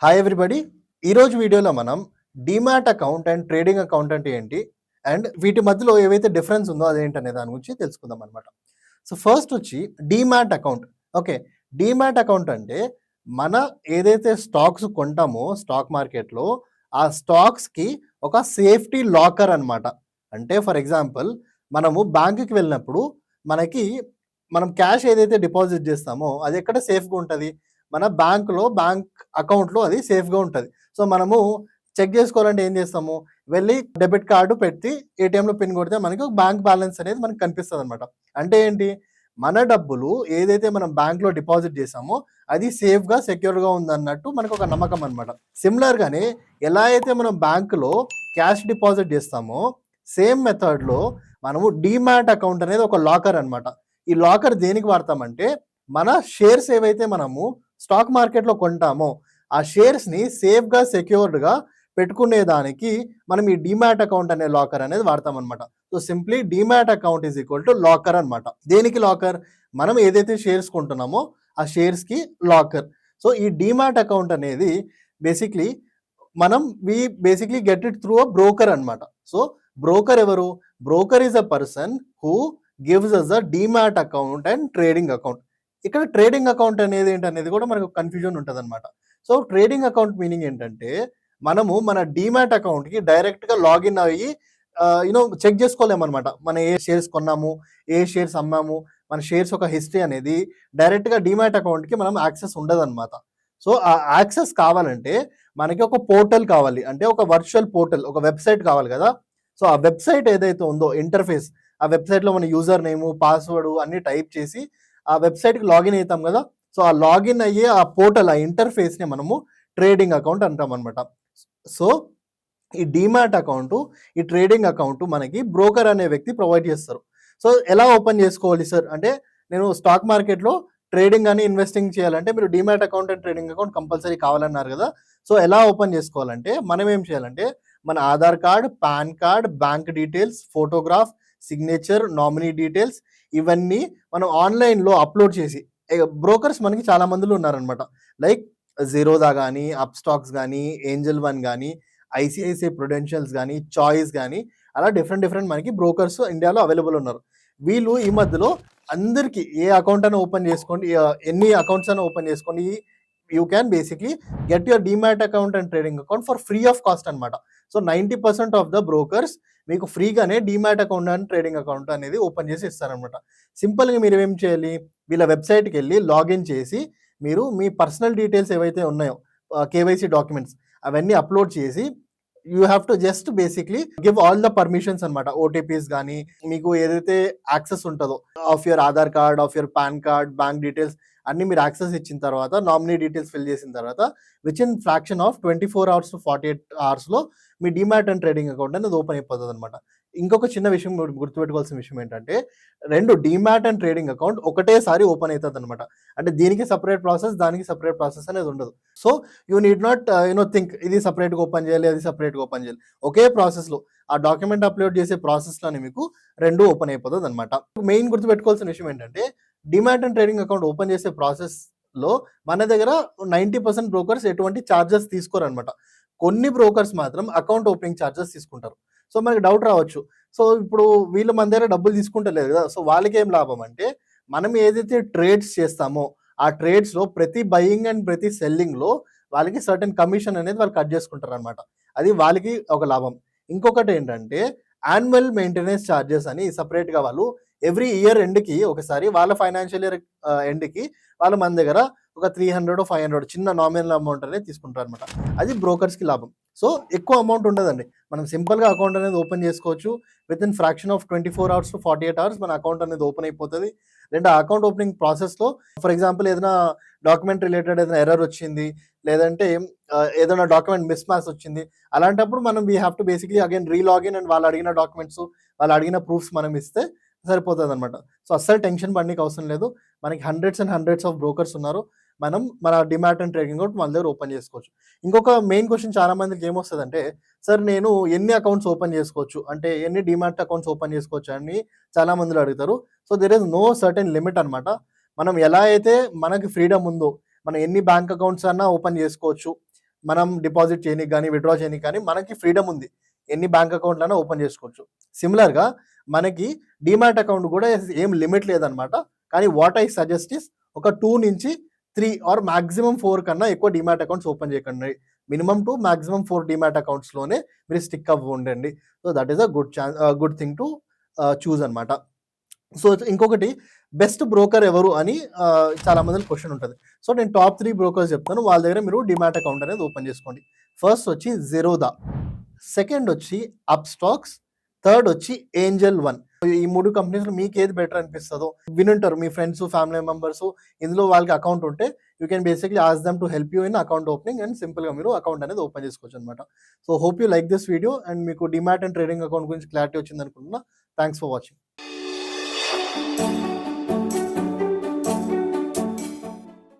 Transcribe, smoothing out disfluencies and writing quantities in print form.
Hi everybody. ఈరోజు వీడియోలో మనం demat account and trading account అంటే ఏంటి? అండ్ వీటి మధ్యలో ఏవైతే డిఫరెన్స్ ఉందో అదేంటనే దాని గురించి తెలుసుకుందాం అనమాట. సో ఫస్ట్ వచ్చి demat account. Okay. Demat account అంటే మన ఏదైతే స్టాక్స్ కొంటామో స్టాక్ మార్కెట్‌లో ఆ స్టాక్స్‌కి ఒక సేఫ్టీ లాకర్ అనమాట. అంటే ఫర్ ఎగ్జాంపుల్ మనము బ్యాంక్‌కి వెళ్ళినప్పుడు మనకి మనం క్యాష్ ఏదైతే డిపాజిట్ చేస్తామో అది ఎక్కడ సేఫ్‌గా ఉంటది? మన బ్యాంక్ అకౌంట్‌లో అది సేఫ్‌గా ఉంటది. సో, మనము చెక్ జేసుకోవాలంటే ఏం జేస్తాము? వెళ్లి డెబిట్ కార్డ్ పెట్టి ఏటీఎంలో పిన్ కొడితే మనకి ఒక బ్యాంక్ బ్యాలెన్స్ అనేది మనకు కనిపిస్తదనమాట. అంటే ఏంటి? మన డబ్బులు ఏదైతే మనం బ్యాంక్‌లో డిపాజిట్ జేసామో అది సేఫ్‌గా, సెక్యూర్‌గా ఉందన్నట్టు మనకొక నమ్మకం అనమాట. సిమిలర్‌గానే ఎలా అయితే మనం బ్యాంక్‌లో క్యాష్ డిపాజిట్ జేస్తామో సేమ్ మెథడ్‌లో మనము డీమ్యాట్ అకౌంట్ అనేది ఒక లాకర్ అనమాట. ఈ లాకర్ దేనికి వాడతామంటే మన షేర్స్ ఏవైతే మనము స్టాక్ మార్కెట్‌లో కొంటామో ఆ షేర్స్‌ని సేఫ్‌గా, సెక్యూర్డ్‌గా పెట్టుకునేదానికి మనం ఈ డీమ్యాట్ అకౌంట్ అనే లాకర్ అనేది వాడతామనమాట. So, simply demat account is equal to locker అనమాట. దేనికి లాకర్? మనం ఏదైతే షేర్స్ కొంటున్నామో ఆ షేర్స్‌కి లాకర్. సో, ఈ డీమ్యాట్ అకౌంట్ అనేది బేసిక్‌లీ మనం basically get it through a broker అనమాట. సో, బ్రోకర్ ఎవరు? Broker is a person who gives us a demat account and trading account. ఇక్కడ ట్రేడింగ్ అకౌంట్ అనేది ఏంటనేది కూడా మనకు కన్‌ఫ్యూజన్ ఉంటదనమాట. సో, ట్రేడింగ్ అకౌంట్ మీనింగ్ ఏంటంటే, మనము మన డీమ్యాట్ అకౌంట్‌కి డైరెక్ట్‌గా లాగిన్ అయ్యి చెక్ చేసుకోలేమనమాట. మనం ఏ షేర్స్ కొన్నాము, ఏ షేర్స్ అమ్మాము, మన షేర్స్ యొక్క హిస్టరీ అనేది డైరెక్ట్‌గా డీమ్యాట్ అకౌంట్‌కి మనం యాక్సెస్ ఉండదనమాట. సో, ఆ యాక్సెస్ కావాలంటే మనకి ఒక పోర్టల్ కావాలి. అంటే ఒక వర్చువల్ పోర్టల్, ఒక వెబ్‌సైట్ కావాలి కదా! సో, ఆ వెబ్‌సైట్ ఏదైతే ఉందో ఇంటర్‌ఫేస్, ఆ వెబ్‌సైట్‌లో మన యూజర్ నేము, పాస్‌వర్డ్ అన్నీ టైప్ చేసి ఆ వెబ్‌సైట్‌కి లాగిన్ అయితాం కదా! సో, ఆ లాగిన్ అయ్యే ఆ పోర్టల్, ఆ ఇంటర్‌ఫేస్‌ని మనము ట్రేడింగ్ అకౌంట్ అంటామనమాట. సో, ఈ డీమ్యాట్ అకౌంటు, ఈ ట్రేడింగ్ అకౌంటు మనకి బ్రోకర్ అనే వ్యక్తి ప్రొవైడ్ చేస్తారు. సో, ఎలా ఓపెన్ చేసుకోవాలి సార్? అంటే నేను స్టాక్ మార్కెట్‌లో ట్రేడింగ్ గాని, ఇన్వెస్టింగ్ చేయాలంటే మీరు demat account and trading account compulsory కావాలన్నారు కదా! సో, ఎలా ఓపెన్ చేసుకోవాలంటే మనం ఏం చేయాలంటే మన Aadhaar card, pan card, bank details, photograph, signature, nominee details ఇవన్నీ మనం ఆన్‌లైన్‌లో అప్‌లోడ్ చేసి బ్రోకర్స్ మనకి చాలా మందిలో ఉన్నారనమాట. లైక్ జీరోదా గాని, అప్‌స్టాక్స్ గాని, ఏంజెల్ వన్ గాని, ఐసీఐసీఐ ప్రుడెన్షియల్స్ గాని, చాయిస్ గాని అలా డిఫరెంట్ మనకి బ్రోకర్స్ ఇండియాలో అవైలబుల్ ఉన్నారు. వీళ్ళు ఈ మధ్యలో అందరికి ఏ అకౌంట్ అయినా ఓపెన్ చేసుకోండి, ఎన్ని అకౌంట్స్ అయినా ఓపెన్ చేసుకోండి. You can basically get your demat account and trading account for free of cost అనమాట. సో, 90% ఆఫ్ ద బ్రోకర్స్ మీకు ఫ్రీగానే demat account and trading account అనేది ఓపెన్ చేసి ఇస్తారనమాట. సింపుల్‌గా మీరు ఏం చేయాలి? వీళ్ళ వెబ్‌సైట్‌కెళ్ళి లాగిన్ చేసి మీరు మీ పర్సనల్ డీటెయిల్స్ ఏవైతే ఉన్నాయో కేవైసీ డాక్యుమెంట్స్ అవన్నీ అప్‌లోడ్ చేసి you have to just basically give all the permissions అనమాట. ఓటీపీస్ గాని, మీకు ఏదైతే యాక్సెస్ ఉంటదో of your Aadhaar card, of your pan card, bank details అన్నీ మీరు యాక్సెస్ ఇచ్చిన తర్వాత, నామినీ డీటెయిల్స్ ఫిల్ చేసిన తర్వాత within fraction of 24 hours to 48 అవర్స్‌లో మీ డీమ్యాట్ అండ్ ట్రేడింగ్ అకౌంట్ అనేది ఓపెన్ అయిపోతదనమాట. ఇంకొక చిన్న విషయం గుర్తుపెట్టుకోవాల్సిన విషయం ఏంటంటే 2 డీమ్యాట్ అండ్ ట్రేడింగ్ అకౌంట్ ఒకటేసారి ఓపెన్ అయితదనమాట. అంటే దీనికి సెపరేట్ ప్రాసెస్, దానికి సెపరేట్ ప్రాసెస్ అనేది ఉండదు. So, you need not think ఇది సెపరేట్‌గా ఓపెన్ చేయాలి, అది సెపరేట్‌గా ఓపెన్ చేయాలి. ఒకే ప్రాసెస్‌లో ఆ డాక్యుమెంట్ అప్‌లోడ్ చేసే ప్రాసెస్‌లోనే మీకు 2 ఓపెన్ అయిపోతదనమాట. మెయిన్ గుర్తుపెట్టుకోవాల్సిన విషయం ఏంటంటే demat and trading account open చేసే ప్రాసెస్‌లో మన దగ్గర 90% బ్రోకర్స్ ఎటువంటి చార్జెస్ తీసుకోరనమాట. కొన్ని బ్రోకర్స్ మాత్రం అకౌంట్ ఓపెనింగ్ చార్జెస్ తీసుకుంటారు. సో, మనకి డౌట్ రావచ్చు. సో, ఇప్పుడు వీళ్ళు మన దగ్గర డబ్బులు తీసుకుంటలేదు కదా! సో, వాళ్ళకేం లాభం అంటే మనం ఏదైతే ట్రేడ్స్ చేస్తామో ఆ ట్రేడ్స్‌లో ప్రతి బయింగ్ అండ్ ప్రతి సెల్లింగ్‌లో వాళ్ళకి సర్టెన్ కమిషన్ అనేది వాళ్ళు కట్ చేసుకుంటారనమాట. అది వాళ్ళకి ఒక లాభం. ఇంకొకటేంటంటే యాన్యువల్ మెయింటెనెన్స్ చార్జెస్ అని సెపరేట్‌గా వాళ్ళు ఎవ్రీ ఇయర్ ఎండ్‌కి ఒకసారి వాళ్ళ ఫైనాన్షియల్ ఇయర్ ఎండ్‌కి వాళ్ళు మన దగ్గర ఒక 300 500 చిన్న నామినల్ అమౌంట్ అనేది తీసుకుంటారనమాట. అది బ్రోకర్స్‌కి లాభం. సో, ఎక్కువ అమౌంట్ ఉండదండి. మనం సింపుల్‌గా అకౌంట్ అనేది ఓపెన్ చేసుకోవచ్చు. Within fraction of 24 hours to 48 hours మన అకౌంట్ అనేది ఓపెన్ అయిపోతది. ఆ అకౌంట్ ఓపెనింగ్ ప్రాసెస్‌లో ఫర్ ఎగ్జాంపుల్ ఏదైనా డాక్యుమెంట్ రిలేటెడ్ ఏదైనా ఎర్రర్ వచ్చింది. లేదంటే ఏదైనా డాక్యుమెంట్ మిస్ మ్యాచ్ వచ్చింది. అలాంటప్పుడు మనం we have to basically again relogin and వాళ్ళు అడిగిన డాక్యుమెంట్స్, వాళ్ళు అడిగిన ప్రూఫ్స్ మనం ఇస్తే సరిపోతదనమాట. సో, అస్సలు టెన్షన్ పడనీకి అవసరం లేదు. మనకి hundreds and hundreds of brokers ఉన్నారు. మనం మన డీమ్యాట్ అండ్ ట్రేడింగ్ అకౌంట్ మన దగ్గర ఓపెన్ చేసుకోవచ్చు. ఇంకొక మెయిన్ క్వెషన్ చాలా మందికి ఏమొస్తదంటే, సార్ నేను ఎన్ని అకౌంట్స్ ఓపెన్ చేసుకోవచ్చు? అంటే ఎన్ని డీమ్యాట్ అకౌంట్స్ ఓపెన్ చేసుకోవచ్చు అని చాలా మందిలో అడుగుతారు. So, there is no certain limit అనమాట. మనం ఎలా అయితే మనకి ఫ్రీడమ్ ఉందో, మనం ఎన్ని బ్యాంక్ అకౌంట్స్ అన్నా ఓపెన్ చేసుకోవచ్చు. మనం డిపాజిట్ చేయనీకి గానీ, విత్‌డ్రా చేయనీకి కానీ మనకి ఫ్రీడమ్ ఉంది. ఎన్ని బ్యాంక్ అకౌంట్‌లైనా ఓపెన్ చేసుకోవచ్చు. సిమిలర్‌గా మనకి డీమ్యాట్ అకౌంట్ కూడా ఏం లిమిట్ లేదనమాట. కానీ వాట్ ఐ సజెస్ట్ ఈస్ ఒక 2-3 ఆర్ మాక్సిమం 4 కన్నా ఎక్కువ డీమ్యాట్ అకౌంట్స్ ఓపెన్ చేయకండి. మినిమమ్ 2 మాక్సిమం 4 డీమ్యాట్ అకౌంట్స్‌లోనే మీరు స్టిక్ అవ్వి ఉండండి. So, that is a good thing to choose అనమాట. సో, ఇంకొకటి బెస్ట్ బ్రోకర్ ఎవరు అని చాలా మందికి క్వెషన్ ఉంటది. సో, నేను టాప్ 3 బ్రోకర్స్ చెప్తాను. వాళ్ళ దగ్గర మీరు డీమ్యాట్ అకౌంట్ అనేది ఓపెన్ చేసుకోండి. ఫస్ట్ వచ్చి Zerodha, సెకండ్ వచ్చి అప్‌స్టాక్స్, థర్డ్ వచ్చి ఏంజెల్ వన్. ఈ 3 కంపెనీస్‌లో మీకేది బెటర్ అనిపిస్తదో వినుంటారు మీ ఫ్రెండ్స్, ఫ్యామిలీ మెంబర్స్ ఇందులో వాళ్ళకి అకౌంట్ ఉంటే you can basically ask them to help you in account opening and సింపుల్‌గా మీరు అకౌంట్ అనేది ఓపెన్ చేసుకోవచ్చనమాట. So, hope you like this video and మీకు డీమ్యాట్ అండ్ ట్రేడింగ్ అకౌంట్ గురించి క్లారిటీ వచ్చిందనుకుంటున్నా. Thanks for watching.